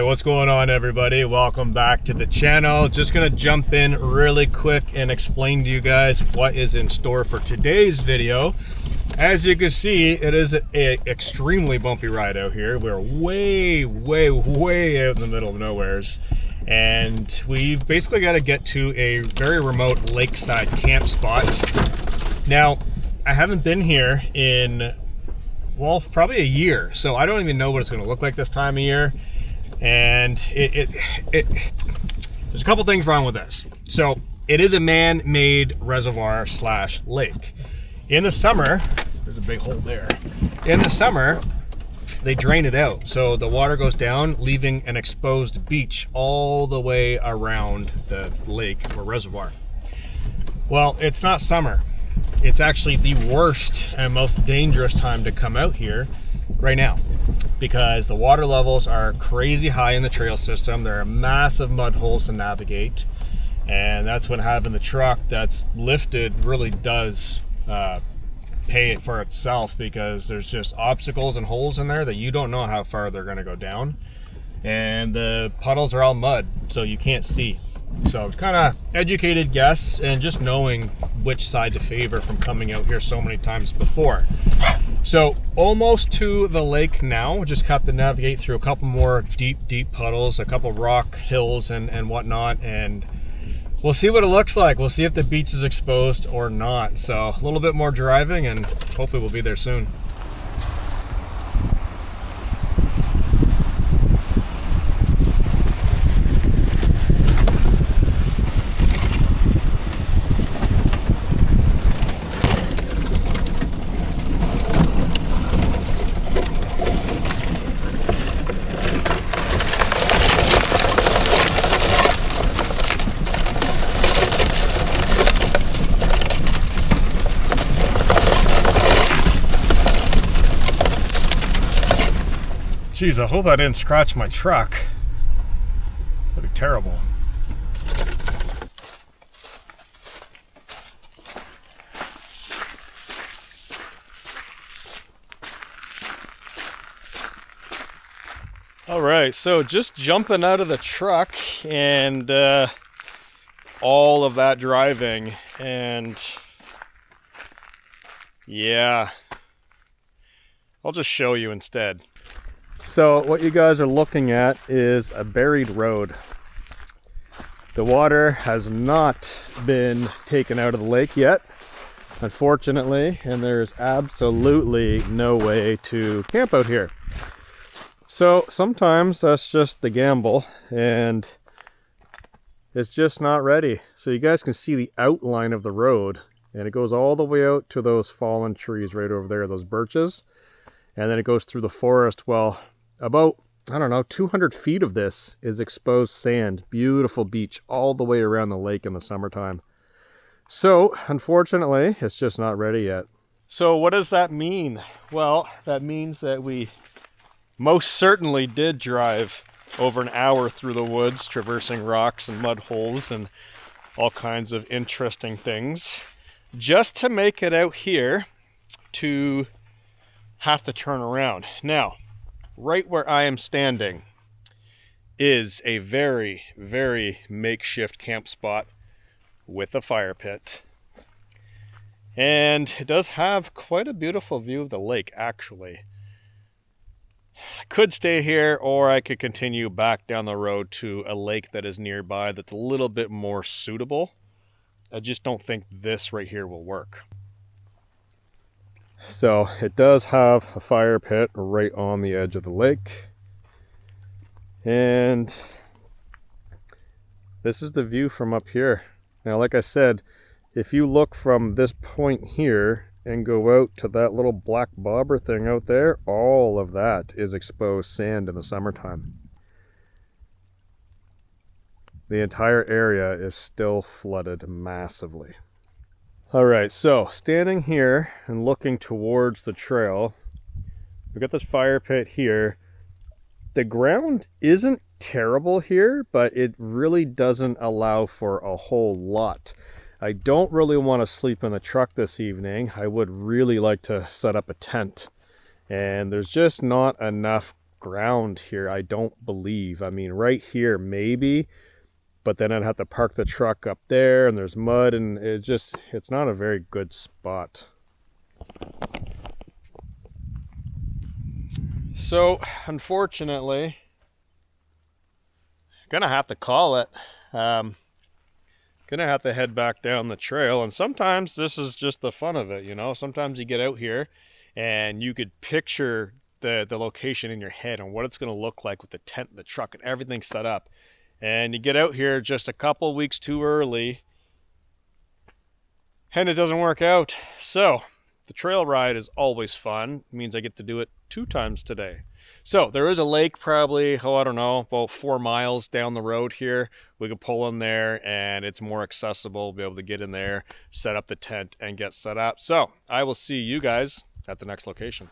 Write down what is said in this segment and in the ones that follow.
what's going on, everybody? Welcome back to the channel. Just gonna jump in really quick and explain to you guys what is in store for today's video. As you can see, it is an extremely bumpy ride out here. We're way out in the middle of nowheres, and we've basically got to get to a very remote lakeside camp spot. Now, I haven't been here in, well, probably a year, so I don't even know what it's going to look like this time of year. And there's a couple things wrong with this. So it is a man-made reservoir slash lake. In the summer, there's a big hole there. In the summer, they drain it out, so the water goes down, leaving an exposed beach all the way around the lake or reservoir. Well, it's not summer. It's actually the worst and most dangerous time to come out here right now, because the water levels are crazy high in the trail system. There are massive mud holes to navigate, and that's when having the truck that's lifted really does pay it for itself, because there's just obstacles and holes in there that you don't know how far they're going to go down, and the puddles are all mud, so you can't see. So it's kind of educated guess and just knowing which side to favor from coming out here so many times before. So almost to the lake now. Just have to navigate through a couple more deep puddles, a couple rock hills and whatnot, and we'll see what it looks like. We'll see if the beach is exposed or not. So a little bit more driving, and hopefully we'll be there soon. Jeez, I hope I didn't scratch my truck. That'd be terrible. All right, so just jumping out of the truck and all of that driving, and yeah, I'll just show you instead. So what you guys are looking at is a buried road. The water has not been taken out of the lake yet, unfortunately, and there's absolutely no way to camp out here. So sometimes that's just the gamble, and it's just not ready. So you guys can see the outline of the road, and it goes all the way out to those fallen trees right over there, those birches, and then it goes through the forest. Well, about, I don't know, 200 feet of this is exposed sand. Beautiful beach all the way around the lake in the summertime. So, unfortunately, it's just not ready yet. So what does that mean? Well, that means that we most certainly did drive over an hour through the woods, traversing rocks and mud holes and all kinds of interesting things, just to make it out here to have to turn around. Now, right where I am standing is a very makeshift camp spot with a fire pit. And it does have quite a beautiful view of the lake, actually. I could stay here, or I could continue back down the road to a lake that is nearby that's a little bit more suitable. I just don't think this right here will work. So it does have a fire pit right on the edge of the lake, and this is the view from up here. Now, like I said, if you look from this point here and go out to that little black bobber thing out there, all of that is exposed sand in the summertime. The entire area is still flooded massively. Alright, so standing here and looking towards the trail, we've got this fire pit here. The ground isn't terrible here, but it really doesn't allow for a whole lot. I don't really want to sleep in the truck this evening. I would really like to set up a tent, and there's just not enough ground here, I don't believe. I mean, right here maybe, but then I'd have to park the truck up there and there's mud, and it's not a very good spot. So unfortunately, gonna have to call it. Gonna have to head back down the trail, and sometimes this is just the fun of it, you know. Sometimes you get out here and you could picture the location in your head and what it's going to look like with the tent, the truck, and everything set up, and you get out here just a couple weeks too early and it doesn't work out. So the trail ride is always fun. It means I get to do it 2 times today. So there is a lake probably, I don't know, about 4 miles down the road here. We can pull in there and it's more accessible, be able to get in there, set up the tent and get set up. So I will see you guys at the next location.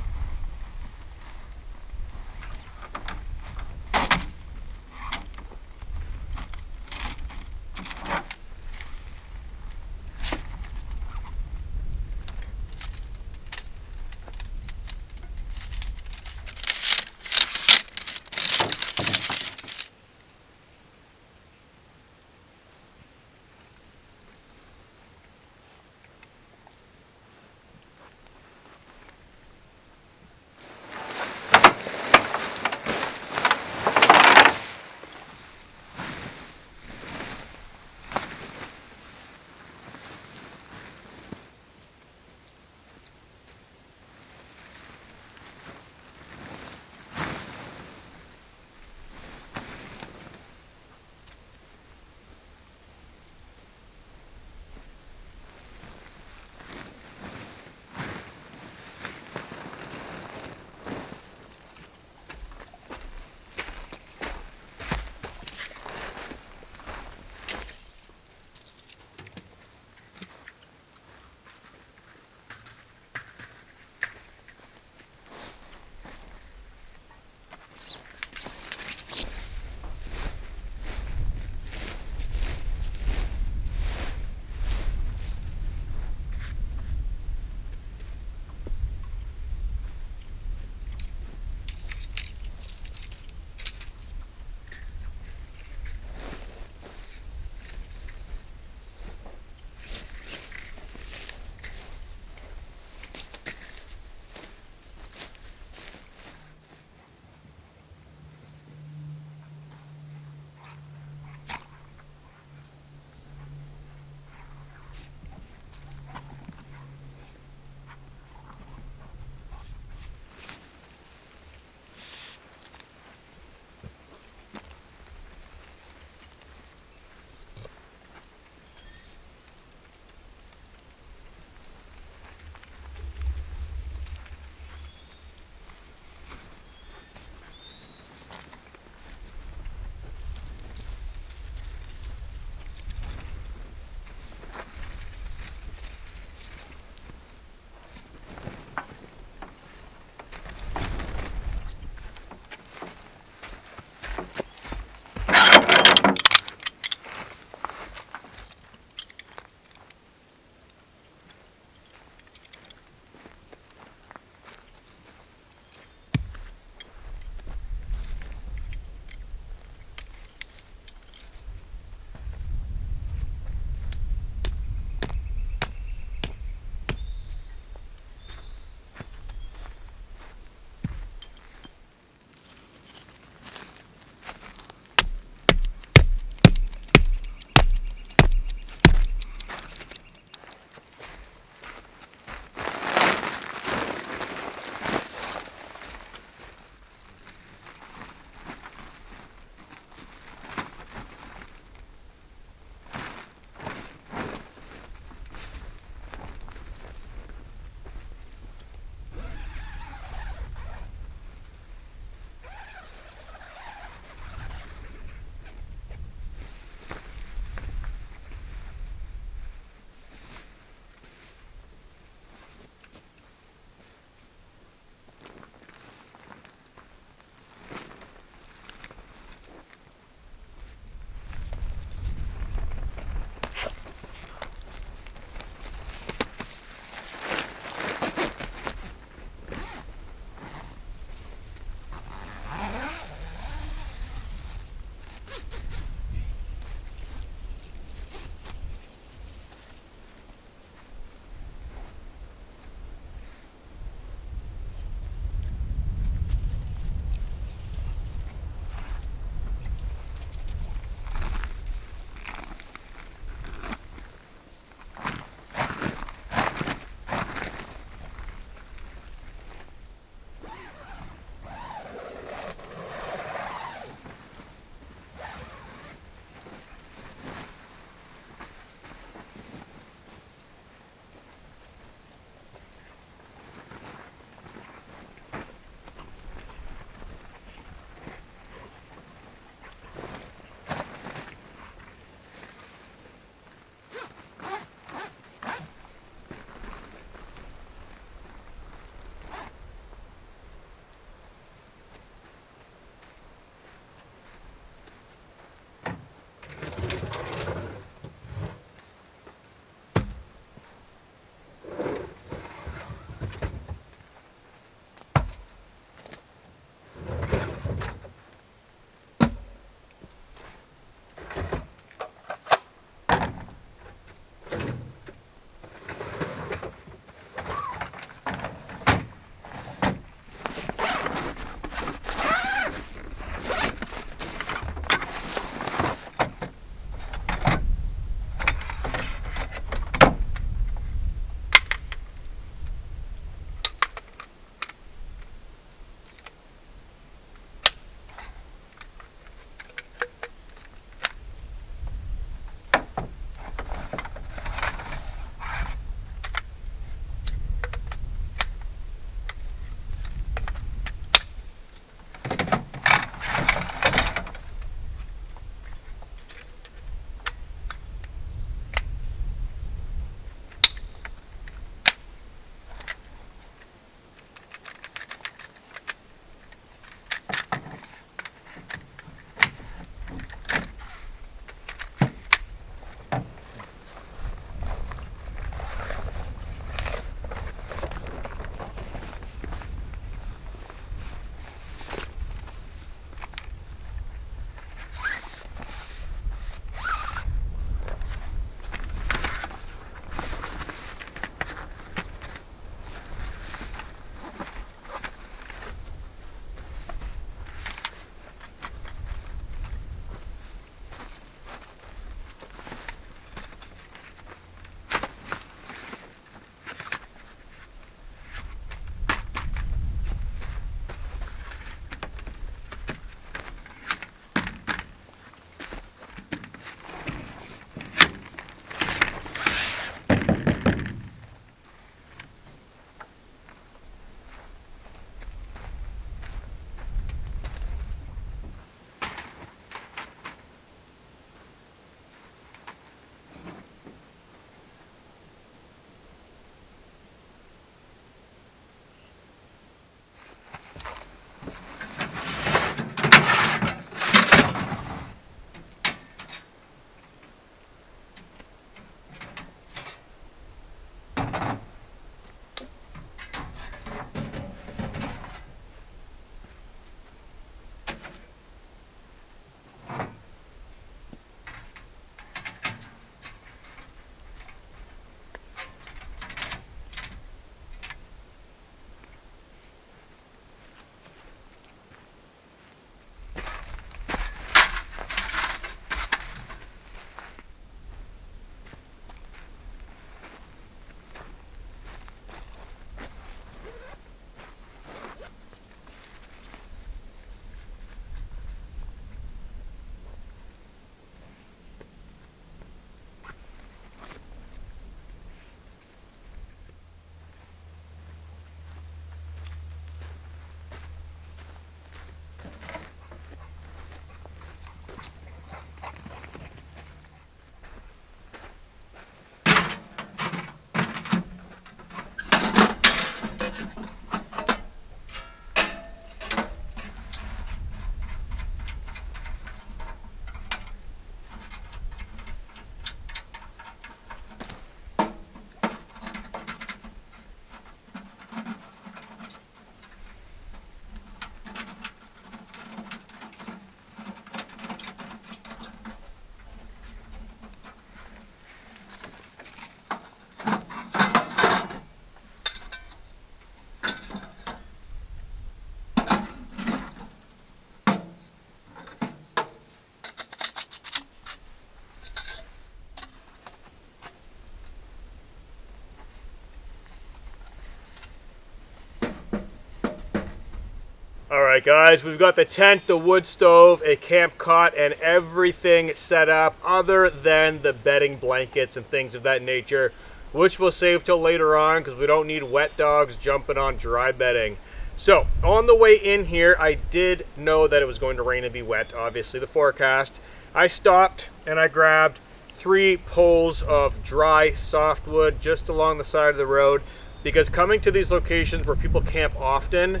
Alright guys, we've got the tent, the wood stove, a camp cot, and everything set up other than the bedding, blankets, and things of that nature, which we'll save till later on because we don't need wet dogs jumping on dry bedding. So, on the way in here, I did know that it was going to rain and be wet, obviously the forecast. I stopped and I grabbed 3 poles of dry softwood just along the side of the road, because coming to these locations where people camp often,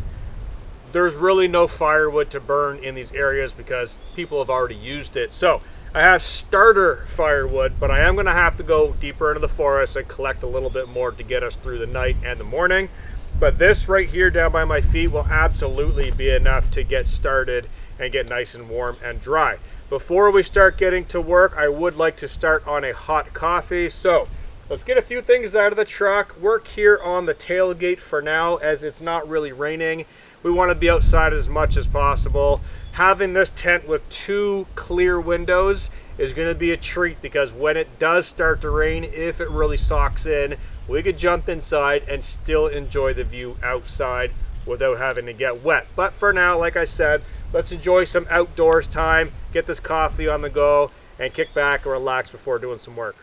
there's really no firewood to burn in these areas because people have already used it. So I have starter firewood, but I am going to have to go deeper into the forest and collect a little bit more to get us through the night and the morning. But this right here down by my feet will absolutely be enough to get started and get nice and warm and dry. Before we start getting to work, I would like to start on a hot coffee. So let's get a few things out of the truck, work here on the tailgate for now as it's not really raining. We want to be outside as much as possible. Having this tent with 2 clear windows is going to be a treat, because when it does start to rain, if it really socks in, we could jump inside and still enjoy the view outside without having to get wet. But for now, like I said, let's enjoy some outdoors time, get this coffee on the go, and kick back and relax before doing some work.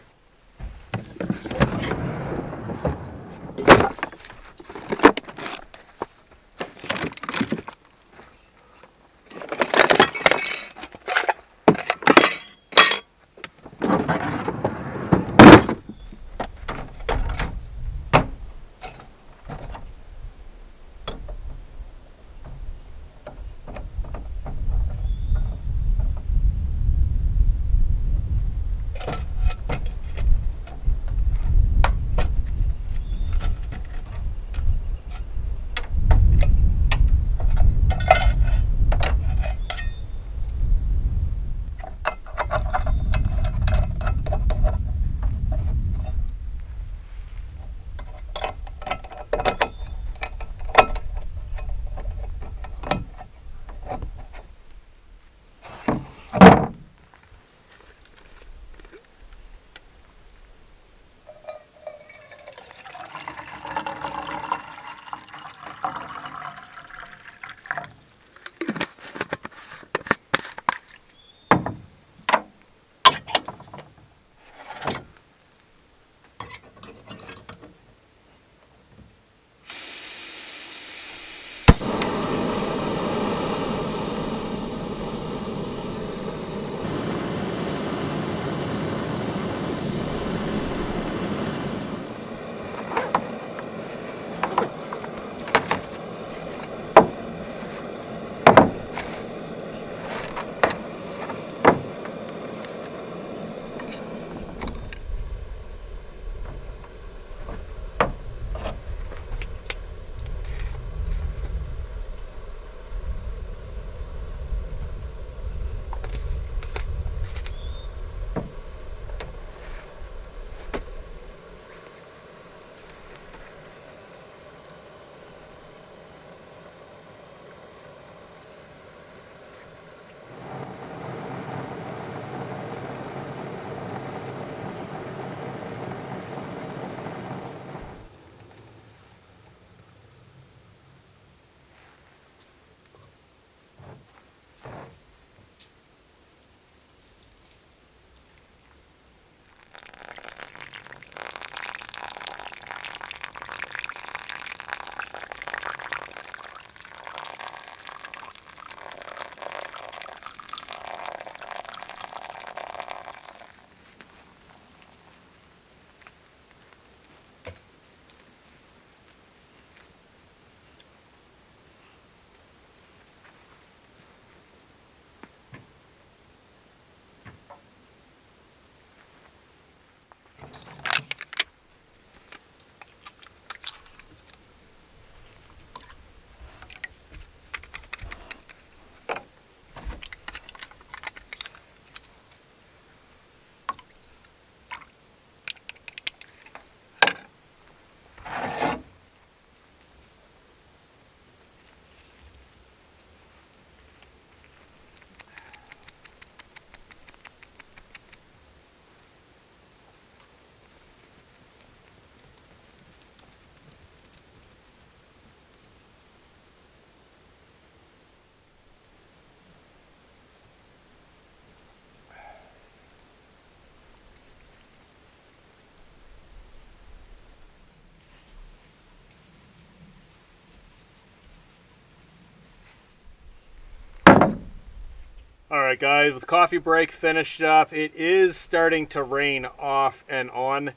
Alright guys, with coffee break finished up, it is starting to rain off and on.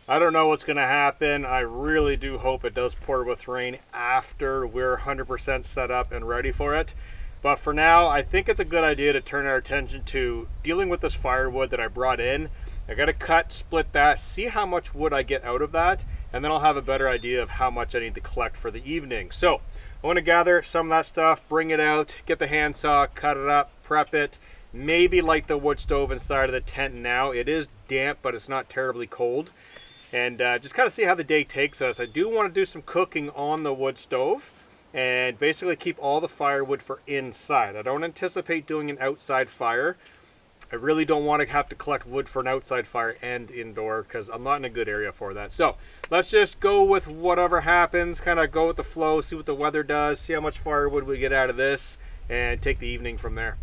I don't know what's going to happen. I really do hope it does pour with rain after we're 100% set up and ready for it. But for now, I think it's a good idea to turn our attention to dealing with this firewood that I brought in. I got to cut, split that, see how much wood I get out of that, and then I'll have a better idea of how much I need to collect for the evening. So I want to gather some of that stuff, bring it out, get the handsaw, cut it up, prep it, maybe light the wood stove inside of the tent now. It is damp, but it's not terribly cold. And just kind of see how the day takes us. I do want to do some cooking on the wood stove and basically keep all the firewood for inside. I don't anticipate doing an outside fire. I really don't want to have to collect wood for an outside fire and indoor because I'm not in a good area for that. So let's just go with whatever happens, kind of go with the flow, see what the weather does, see how much firewood we get out of this, and take the evening from there.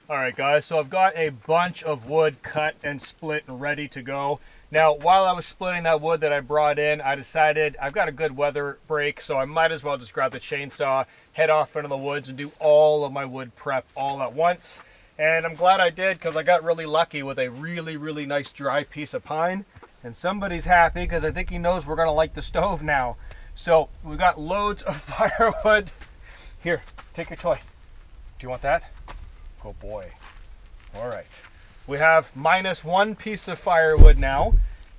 All right, guys, so I've got a bunch of wood cut and split and ready to go. Now, while I was splitting that wood that I brought in, I decided I've got a good weather break, so I might as well just grab the chainsaw, head off into the woods, and do all of my wood prep all at once. And I'm glad I did, because I got really lucky with a really nice dry piece of pine. And somebody's happy, because I think he knows we're going to light the stove now. So we've got loads of firewood. Here, take your toy. Do you want that? Good boy. All right. We have -1 piece of firewood now.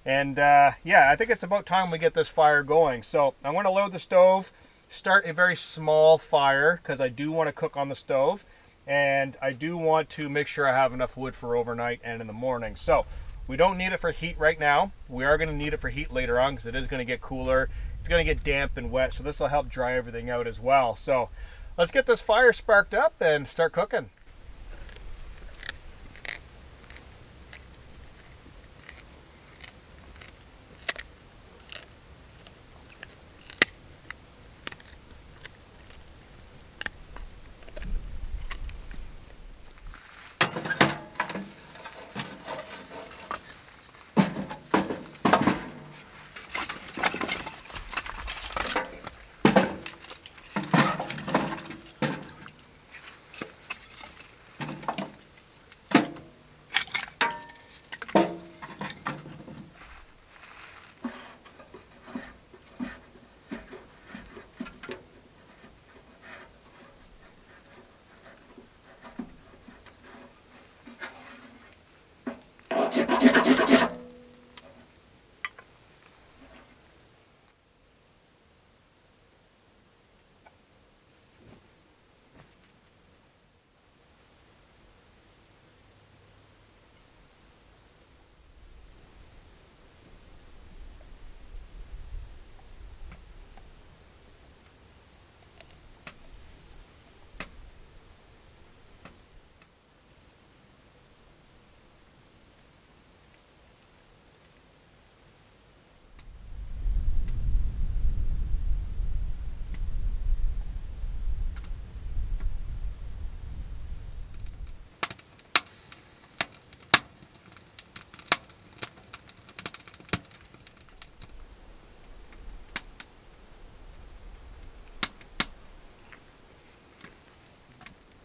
And yeah, I think it's about time we get this fire going. So I'm going to load the stove, start a very small fire because I do want to cook on the stove. And I do want to make sure I have enough wood for overnight and in the morning. So we don't need it for heat right now. We are going to need it for heat later on because it is going to get cooler. It's going to get damp and wet. So this will help dry everything out as well. So let's get this fire sparked up and start cooking.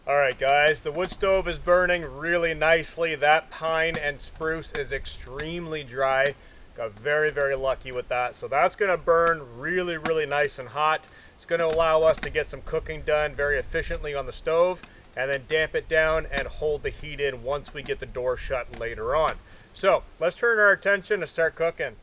All right, guys, the wood stove is burning really nicely. That pine and spruce is extremely dry. Got very lucky with that. So that's gonna burn really nice and hot. It's gonna allow us to get some cooking done very efficiently on the stove and then damp it down and hold the heat in once we get the door shut later on. So let's turn our attention to start cooking.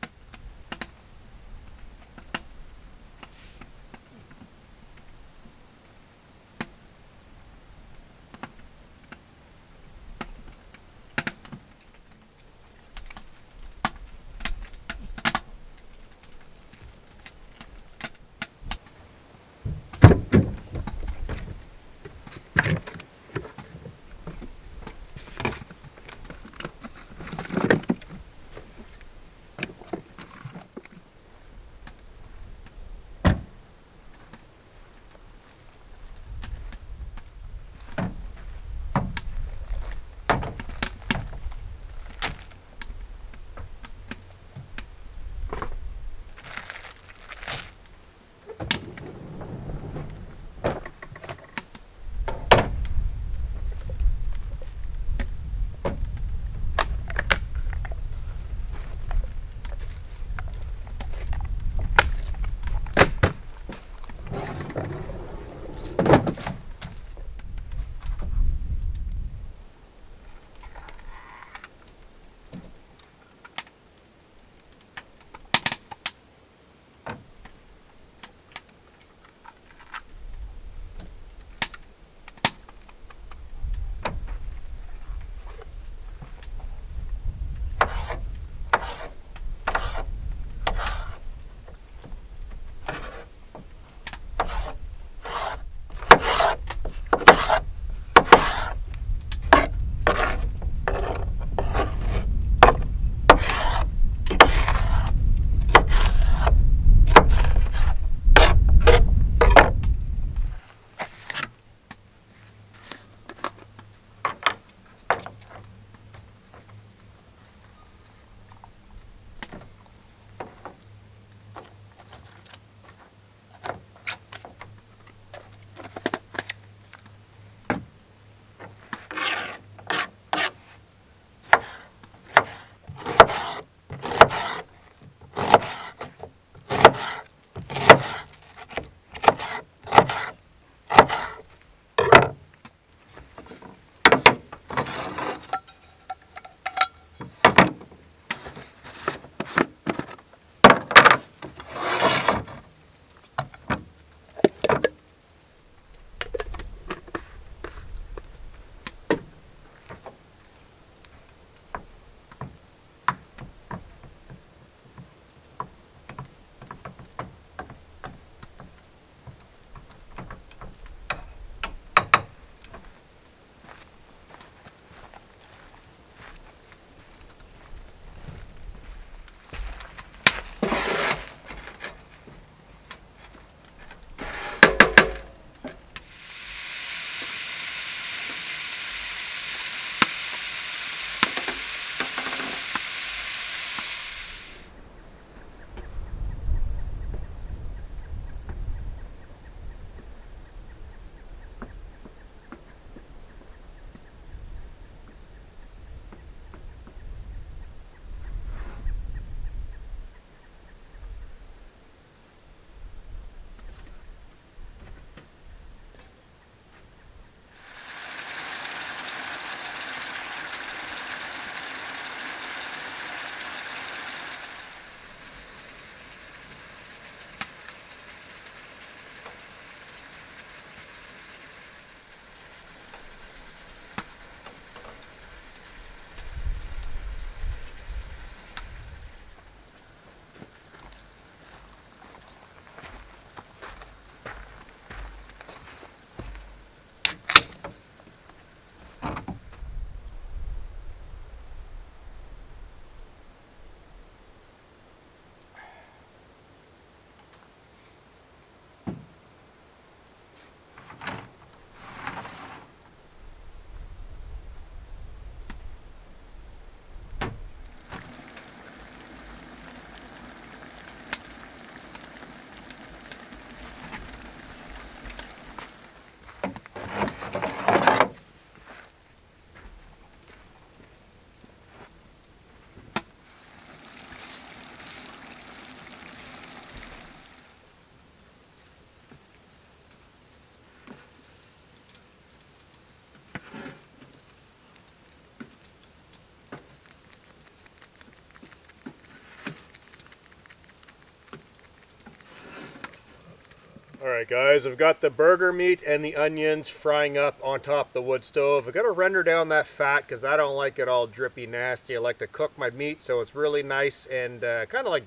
Alright guys, I've got the burger meat and the onions frying up on top of the wood stove. I've got to render down that fat because I don't like it all drippy nasty. I like to cook my meat so it's really nice and kind of like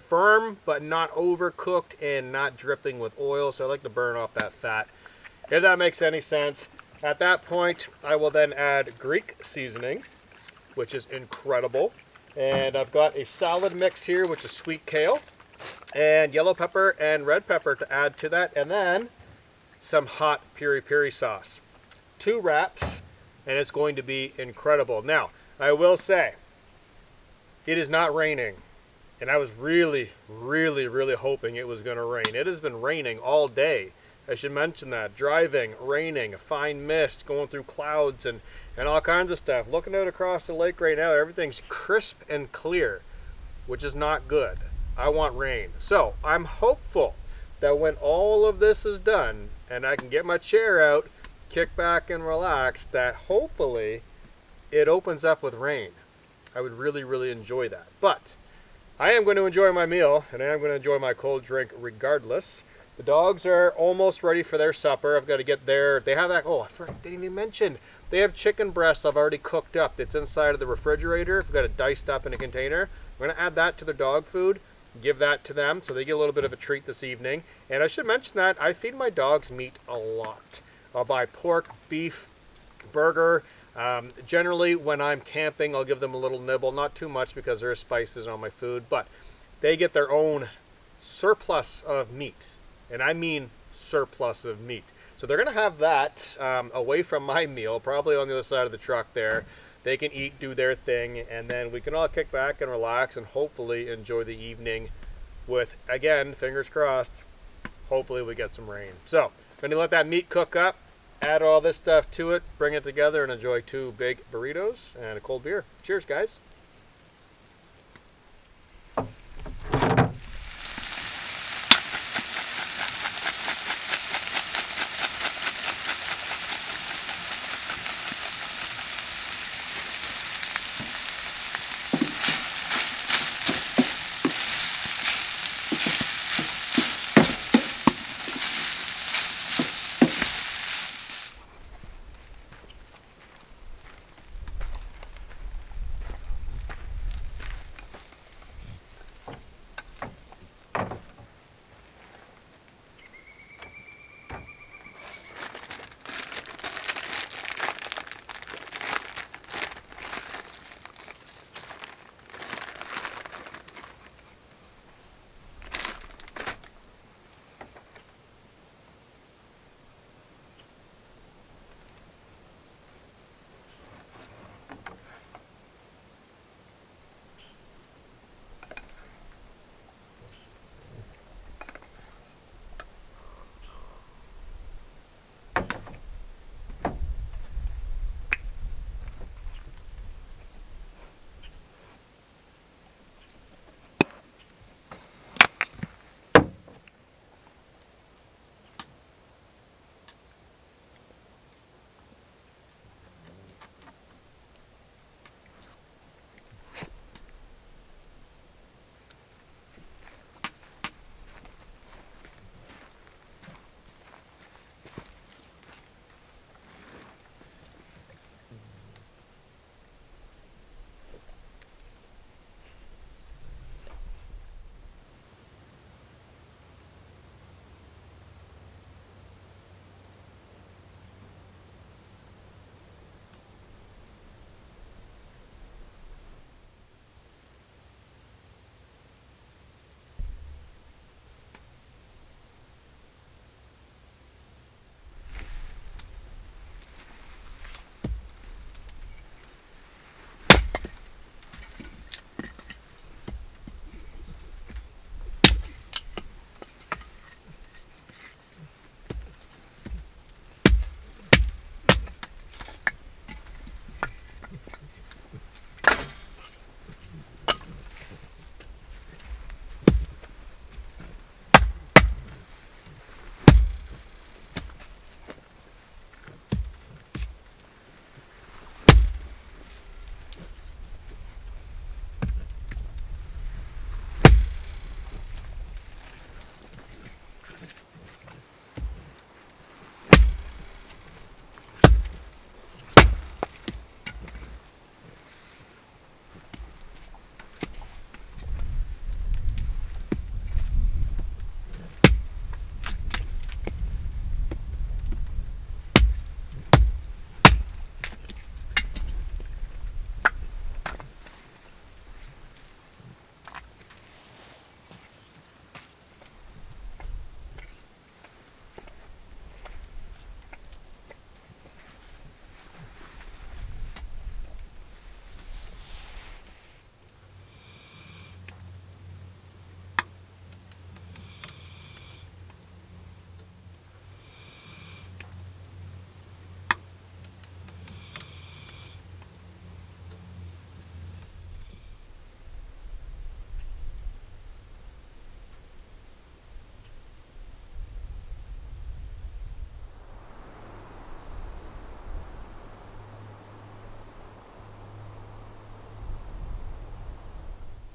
firm but not overcooked and not dripping with oil. So I like to burn off that fat. If that makes any sense. At that point I will then add Greek seasoning, which is incredible. And I've got a salad mix here, which is sweet kale and yellow pepper and red pepper to add to that, and then some hot piri-piri sauce. 2 wraps, and it's going to be incredible. Now, I will say, it is not raining, and I was really hoping it was going to rain. It has been raining all day. I should mention that. Driving, raining, a fine mist, going through clouds, and all kinds of stuff. Looking out across the lake right now, everything's crisp and clear, which is not good. I want rain. So I'm hopeful that when all of this is done and I can get my chair out, kick back and relax, that hopefully it opens up with rain. I would really enjoy that. But I am going to enjoy my meal and I am going to enjoy my cold drink regardless. The dogs are almost ready for their supper. I've got to get their, they have that, oh, I didn't even mention, they have chicken breast I've already cooked up. It's inside of the refrigerator. I've got it diced up in a container. I'm going to add that to their dog food. Give that to them so they get a little bit of a treat this evening. And I should mention that I feed my dogs meat a lot. I'll buy pork, beef, burger. Generally when I'm camping I'll give them a little nibble, not too much because there are spices on my food, but they get their own surplus of meat. And I mean surplus of meat. So they're going to have that away from my meal, probably on the other side of the truck there. They can eat, do their thing, and then we can all kick back and relax and hopefully enjoy the evening with, again, fingers crossed, hopefully we get some rain. So, I'm going to let that meat cook up, add all this stuff to it, bring it together, and enjoy 2 big burritos and a cold beer. Cheers, guys.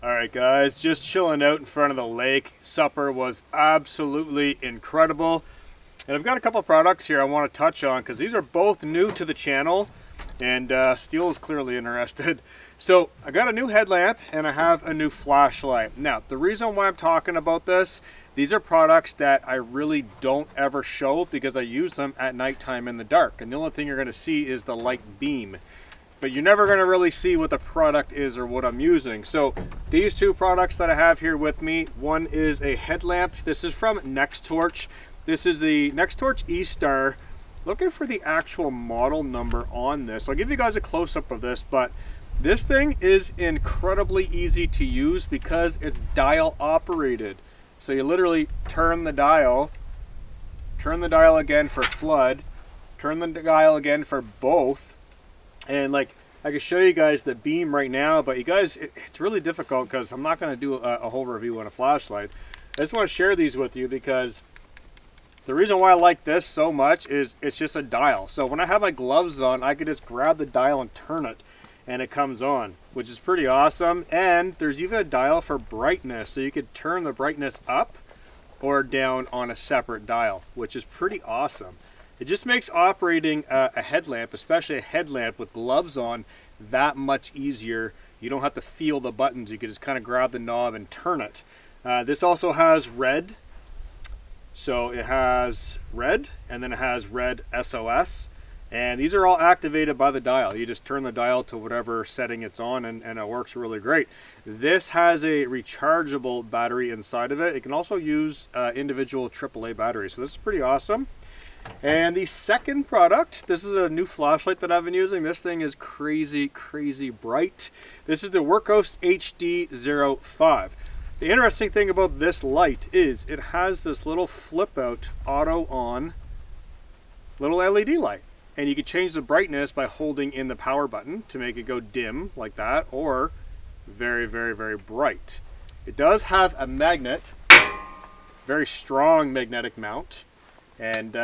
Alright guys, just chilling out in front of the lake. Supper was absolutely incredible. And I've got a couple of products here I want to touch on because these are both new to the channel, and Steele is clearly interested. So I got a new headlamp and I have a new flashlight. Now the reason why I'm talking about this, these are products that I really don't ever show because I use them at nighttime in the dark, and the only thing you're going to see is the light beam. But you're never going to really see what the product is or what I'm using. So these two products that I have here with me, one is a headlamp. This is from NextTorch. This is the NextTorch E-Star. Looking for the actual model number on this. I'll give you guys a close-up of this, but this thing is incredibly easy to use because it's dial operated. So you literally turn the dial again for flood, turn the dial again for both. And like, I can show you guys the beam right now, but you guys, it's really difficult because I'm not going to do a whole review on a flashlight. I just want to share these with you because the reason why I like this so much is it's just a dial. So when I have my gloves on, I can just grab the dial and turn it and it comes on, which is pretty awesome. And there's even a dial for brightness, so you could turn the brightness up or down on a separate dial, which is pretty awesome. It just makes operating a headlamp, especially a headlamp with gloves on, that much easier. You don't have to feel the buttons. You can just kind of grab the knob and turn it. This also has red. So it has red, and then it has red SOS. And these are all activated by the dial. You just turn the dial to whatever setting it's on, and it works really great. This has a rechargeable battery inside of it. It can also use individual AAA batteries. So this is pretty awesome. And the second product, this is a new flashlight that I've been using. This thing is crazy, crazy bright. This is the Workhorse HD05. The interesting thing about this light is it has this little flip out auto on little LED light. And you can change the brightness by holding in the power button to make it go dim like that, or very, very, very bright. It does have a magnet, very strong magnetic mount. And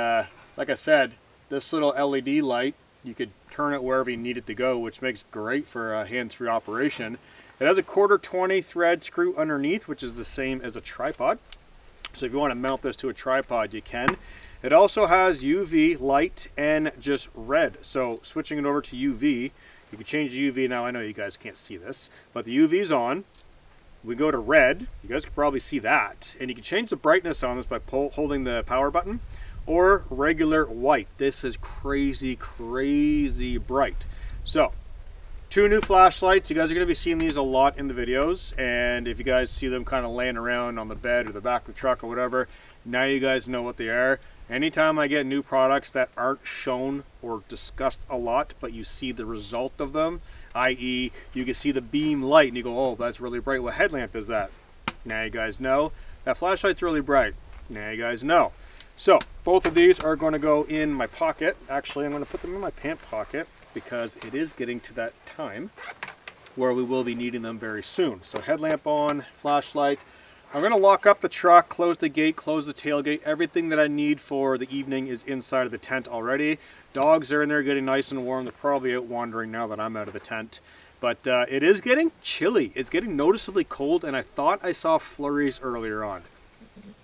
like I said, this little LED light, you could turn it wherever you need it to go, which makes great for a hands-free operation. It has a 1/4 thread screw underneath, which is the same as a tripod. So if you want to mount this to a tripod, you can. It also has UV light and just red. So switching it over to UV, you can change the UV. Now I know you guys can't see this, but the UV is on. We go to red, you guys can probably see that. And you can change the brightness on this by holding the power button, or regular white. This is crazy, crazy bright. So, two new flashlights. You guys are going to be seeing these a lot in the videos, and if you guys see them kind of laying around on the bed or the back of the truck or whatever, now you guys know what they are. Anytime I get new products that aren't shown or discussed a lot, but you see the result of them, i.e. you can see the beam light and you go, oh, that's really bright. What headlamp is that? Now you guys know. That flashlight's really bright. Now you guys know. So both of these are going to go in my pocket. Actually, I'm going to put them in my pant pocket because it is getting to that time where we will be needing them very soon. So headlamp on, flashlight. I'm going to lock up the truck, close the gate, close the tailgate. Everything that I need for the evening is inside of the tent already. Dogs are in there getting nice and warm. They're probably out wandering now that I'm out of the tent. But it is getting chilly. It's getting noticeably cold, and I thought I saw flurries earlier on.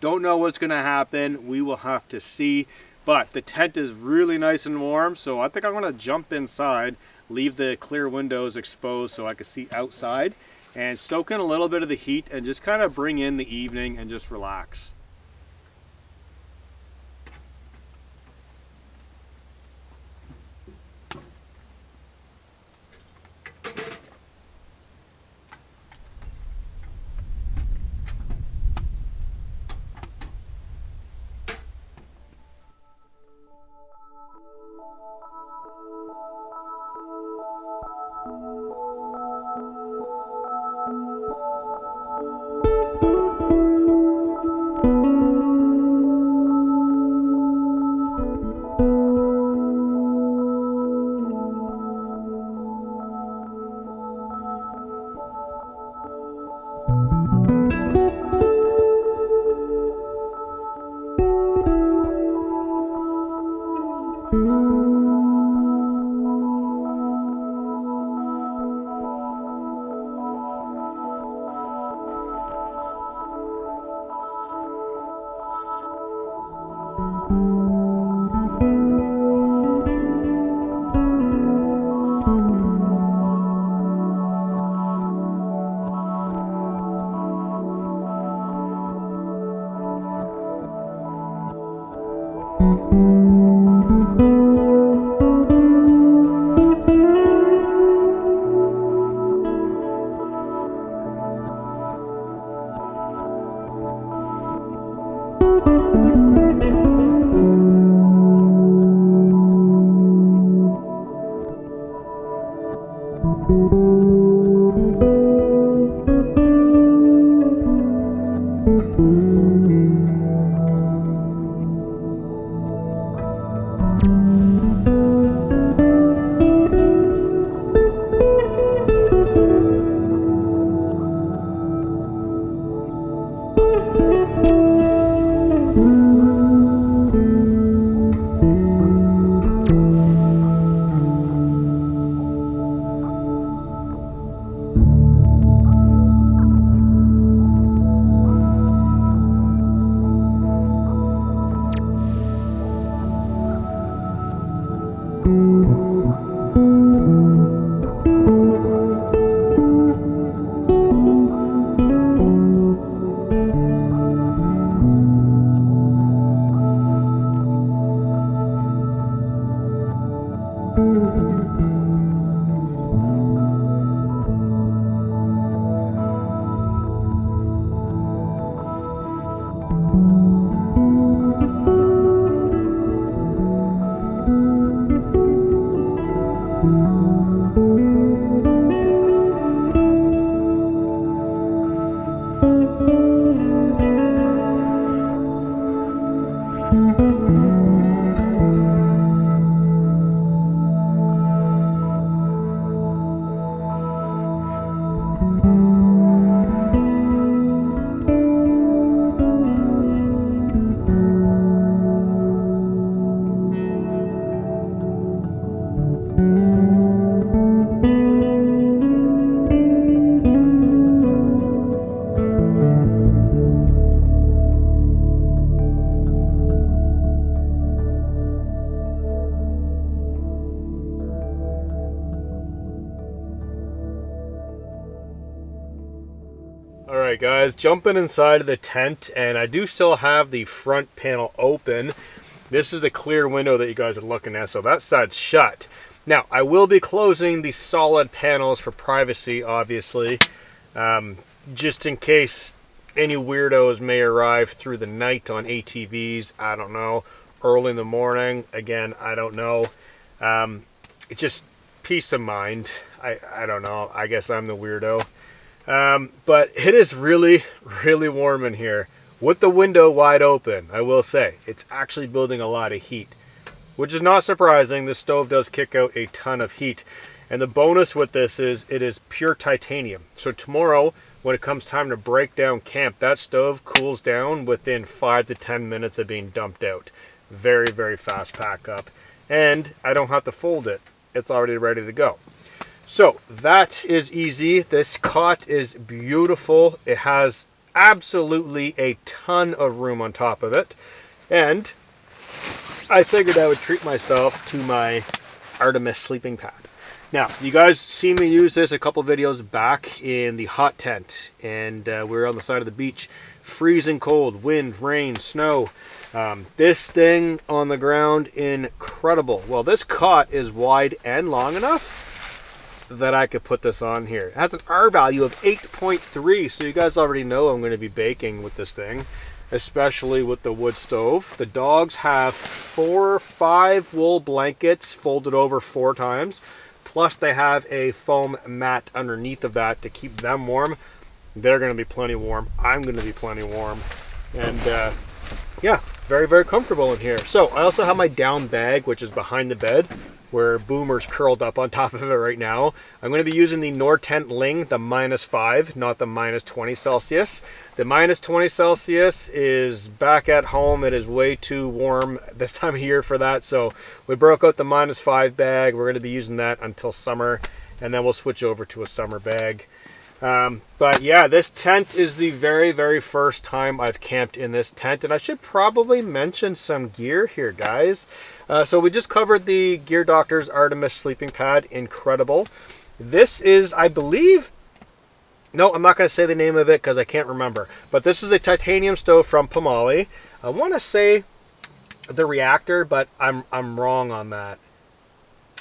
Don't know what's going to happen. We will have to see. But the tent is really nice and warm, so I think I'm going to jump inside, leave the clear windows exposed so I can see outside, and soak in a little bit of the heat and just kind of bring in the evening and just relax. Alright guys, jumping inside of the tent, and I do still have the front panel open. This is the clear window that you guys are looking at, so that side's shut. Now, I will be closing the solid panels for privacy, obviously, just in case any weirdos may arrive through the night on ATVs, I don't know, early in the morning, again, I don't know. It's just peace of mind. I don't know, I guess I'm the weirdo. But it is really, really warm in here with the window wide open. I will say it's actually building a lot of heat, which is not surprising. This stove does kick out a ton of heat, and the bonus with this is it is pure titanium. So tomorrow when it comes time to break down camp, that stove cools down within 5 to 10 minutes of being dumped out. Very, very fast pack up, and I don't have to fold it. It's already ready to go. So that is easy. This cot is beautiful. It has absolutely a ton of room on top of it. And I figured I would treat myself to my Artemis sleeping pad. Now, you guys see me use this a couple videos back in the hot tent. And we're on the side of the beach. Freezing cold, wind, rain, snow. This thing on the ground, incredible. Well, this cot is wide and long enough that I could put this on here. It has an R value of 8.3, so you guys already know I'm going to be baking with this thing, especially with the wood stove. The dogs have 4 or 5 wool blankets folded over 4 times, plus they have a foam mat underneath of that to keep them warm. They're going to be plenty warm. I'm going to be plenty warm. And yeah, very, very comfortable in here. So I also have my down bag, which is behind the bed, where Boomer's curled up on top of it right now. I'm going to be using the Nortent Ling, the -5, not the -20 Celsius. The -20 Celsius is back at home. It is way too warm this time of year for that, so we broke out the -5 bag. We're going to be using that until summer, and then we'll switch over to a summer bag. But yeah, this tent is the very, very first time I've camped in this tent, and I should probably mention some gear here, guys. So we just covered the Gear Doctor's Artemis sleeping pad, incredible. This is, I believe, no, I'm not going to say the name of it because I can't remember, but this is a titanium stove from Pomali. I want to say the reactor, but I'm wrong on that.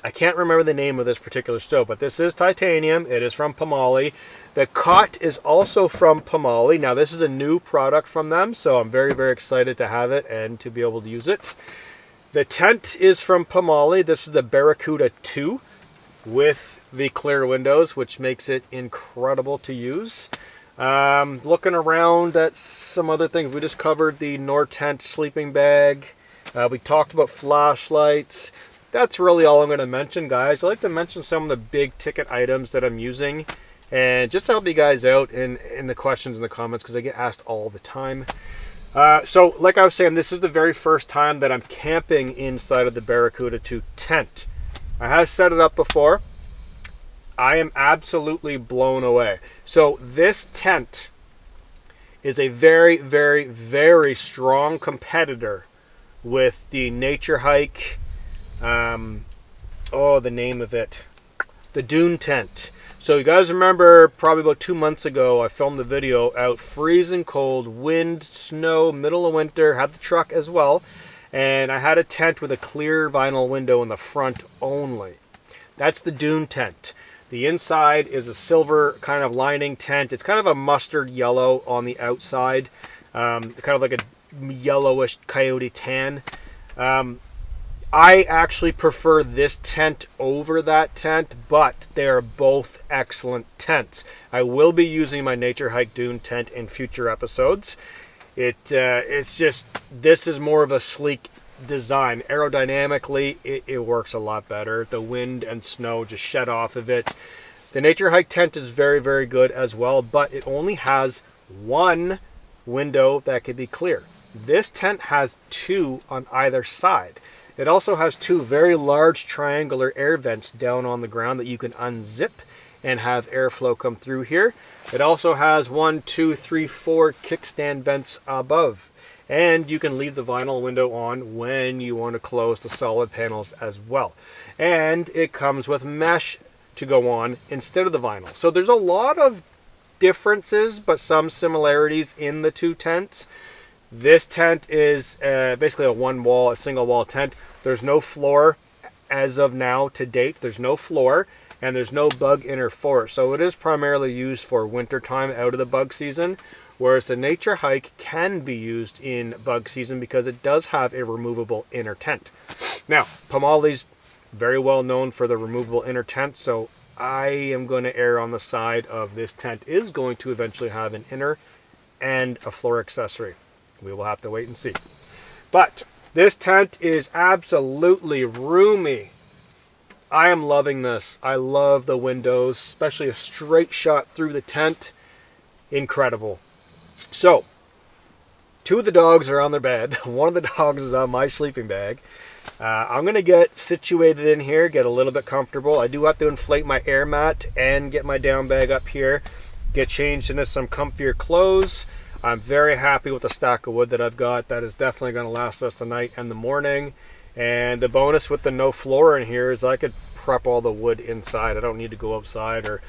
I can't remember the name of this particular stove, but this is titanium. It is from Pomali. The cot is also from Pomali. Now, this is a new product from them, so I'm very, very excited to have it and to be able to use it. The tent is from Pomali. This is the Barracuda 2 with the clear windows, which makes it incredible to use. Looking around at some other things, we just covered the Nortent sleeping bag. We talked about flashlights. That's really all I'm going to mention, guys. I like to mention some of the big ticket items that I'm using, and just to help you guys out in the questions in the comments, because I get asked all the time. So like I was saying, this is the very first time that I'm camping inside of the Barracuda 2 tent. I have set it up before. I am absolutely blown away. So this tent is a very, very, very strong competitor with the Nature Hike, the name of it, the Dune tent. So you guys remember probably about 2 months ago, I filmed the video out freezing cold, wind, snow, middle of winter, had the truck as well. And I had a tent with a clear vinyl window in the front only. That's the Dune tent. The inside is a silver kind of lining tent. It's kind of a mustard yellow on the outside, kind of like a yellowish coyote tan. I actually prefer this tent over that tent, but they are both excellent tents. I will be using my Nature Hike Dune tent in future episodes. It's just, this is more of a sleek design. Aerodynamically, it works a lot better. The wind and snow just shed off of it. The Nature Hike tent is very, very good as well, but it only has one window that could be clear. This tent has two on either side. It also has two very large triangular air vents down on the ground that you can unzip and have airflow come through here. It also has 1, 2, 3, 4 kickstand vents above. And you can leave the vinyl window on when you want to close the solid panels as well. And it comes with mesh to go on instead of the vinyl. So there's a lot of differences, but some similarities in the two tents. This tent is basically a single wall tent. There's no floor as of now to date. There's no floor and there's no bug inner forest. So it is primarily used for winter time out of the bug season, whereas the Nature Hike can be used in bug season because it does have a removable inner tent. Now, Pomali's very well known for the removable inner tent, so I am going to err on the side of this tent is going to eventually have an inner and a floor accessory. We will have to wait and see. But this tent is absolutely roomy. I am loving this. I love the windows, especially a straight shot through the tent. Incredible. So, two of the dogs are on their bed. One of the dogs is on my sleeping bag. I'm going to get situated in here, get a little bit comfortable. I do have to inflate my air mat and get my down bag up here, get changed into some comfier clothes. I'm very happy with the stack of wood that I've got. That is definitely going to last us the night and the morning. And the bonus with the no floor in here is I could prep all the wood inside. I don't need to go outside or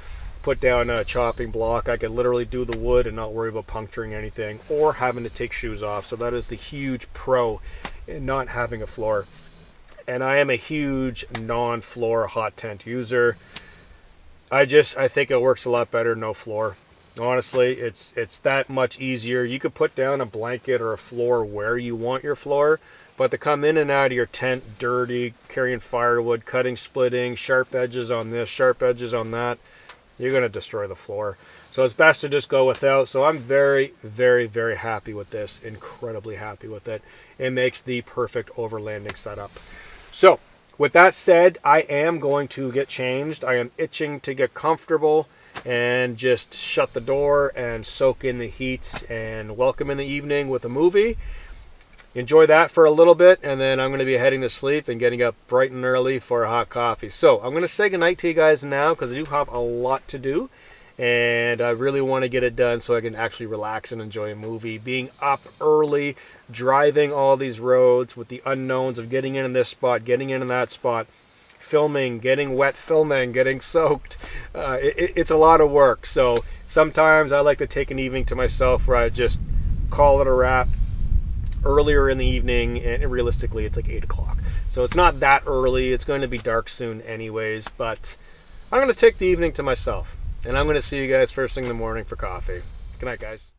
put down a chopping block. I could literally do the wood and not worry about puncturing anything or having to take shoes off. So that is the huge pro in not having a floor. And I am a huge non-floor hot tent user. I think it works a lot better no floor. Honestly, it's that much easier. You could put down a blanket or a floor where you want your floor, but to come in and out of your tent dirty, carrying firewood, cutting, splitting, sharp edges on this, sharp edges on that, you're going to destroy the floor. So it's best to just go without. So I'm very, very, very happy with this. Incredibly happy with it. It makes the perfect overlanding setup. So with that said, I am going to get changed. I am itching to get comfortable and just shut the door and soak in the heat and welcome in the evening with a movie. Enjoy that for a little bit, and then I'm going to be heading to sleep and getting up bright and early for a hot coffee. So I'm going to say goodnight to you guys now because I do have a lot to do, and I really want to get it done so I can actually relax and enjoy a movie. Being up early, driving all these roads with the unknowns of getting in this spot, getting in that spot, filming, getting wet filming, getting soaked. It's a lot of work. So sometimes I like to take an evening to myself where I just call it a wrap, earlier in the evening, and realistically it's like 8 o'clock. So it's not that early. It's going to be dark soon anyways, but I'm going to take the evening to myself, and I'm going to see you guys first thing in the morning for coffee. Good night, guys.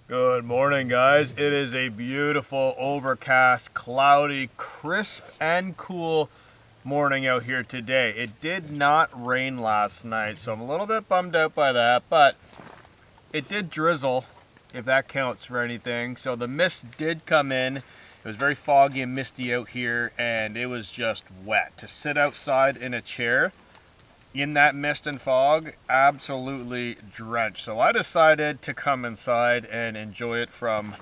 Good morning, guys. It is a beautiful, overcast, cloudy, crisp, and cool morning out here today. It did not rain last night, so I'm a little bit bummed out by that, but it did drizzle, if that counts for anything. So the mist did come in. It was very foggy and misty out here, and it was just wet. To sit outside in a chair in that mist and fog, absolutely drenched. So I decided to come inside and enjoy it from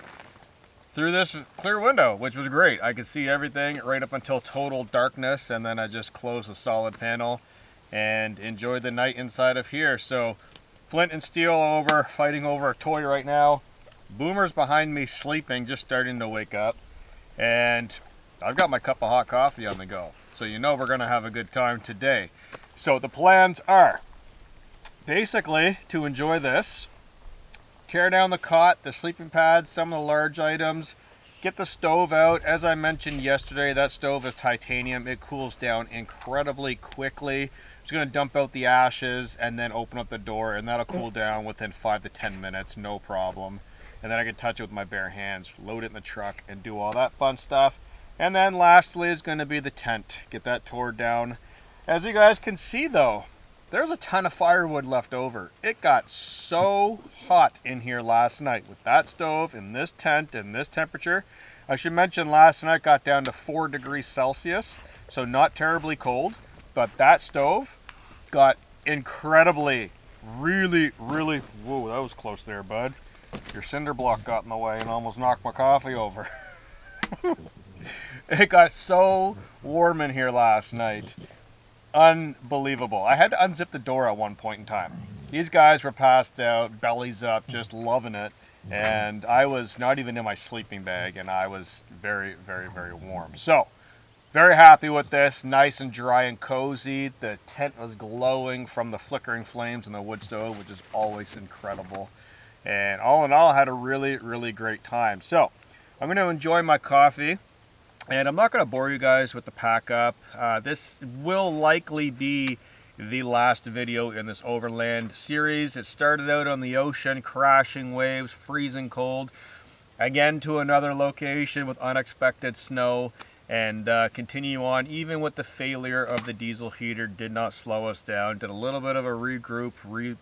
through this clear window, which was great. I could see everything right up until total darkness, and then I just closed the solid panel and enjoyed the night inside of here. So Flint and Steel over fighting over a toy right now. Boomer's behind me sleeping, just starting to wake up, and I've got my cup of hot coffee on the go. So you know we're gonna have a good time today. So the plans are basically to enjoy this, tear down the cot, the sleeping pads, some of the large items, get the stove out. As I mentioned yesterday, that stove is titanium. It cools down incredibly quickly. Just gonna dump out the ashes and then open up the door, and that'll cool down within 5 to 10 minutes, no problem. And then I can touch it with my bare hands, load it in the truck, and do all that fun stuff. And then lastly is gonna be the tent. Get that tore down. As you guys can see though, there's a ton of firewood left over. It got so hot in here last night with that stove in this tent in this temperature. I should mention last night got down to 4 degrees Celsius, so not terribly cold, but that stove got incredibly, really, whoa, that was close there, bud. Your cinder block got in the way and almost knocked my coffee over. It got so warm in here last night. Unbelievable. I had to unzip the door at one point in time. These guys were passed out, bellies up, just loving it. And I was not even in my sleeping bag, and I was very warm. So, very happy with this. Nice and dry and cozy. The tent was glowing from the flickering flames in the wood stove, which is always incredible. And all in all, I had a really great time. So, I'm going to enjoy my coffee. And I'm not going to bore you guys with the pack up. This will likely be the last video in this overland series. It started out on the ocean, crashing waves, freezing cold. Again to another location with unexpected snow, and continue on even with the failure of the diesel heater. Did not slow us down. Did a little bit of a regroup,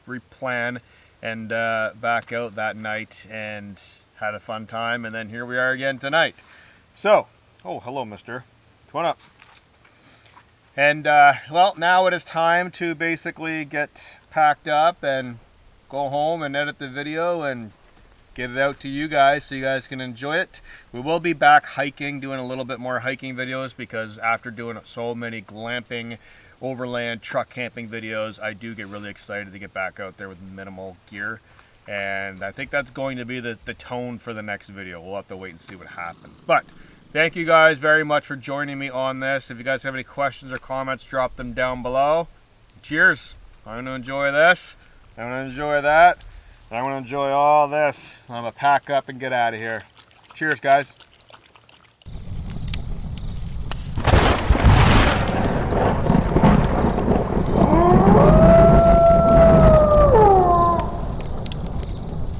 replan, and back out that night and had a fun time. And then here we are again tonight. So, oh, hello, mister. Come on up. And, well, now it is time to basically get packed up and go home and edit the video and get it out to you guys so you guys can enjoy it. We will be back hiking, doing a little bit more hiking videos, because after doing so many glamping, overland, truck camping videos, I do get really excited to get back out there with minimal gear. And I think that's going to be the tone for the next video. We'll have to wait and see what happens. But thank you guys very much for joining me on this. If you guys have any questions or comments, drop them down below. Cheers. I'm going to enjoy this. I'm going to enjoy that. And I'm going to enjoy all this. I'm going to pack up and get out of here. Cheers, guys.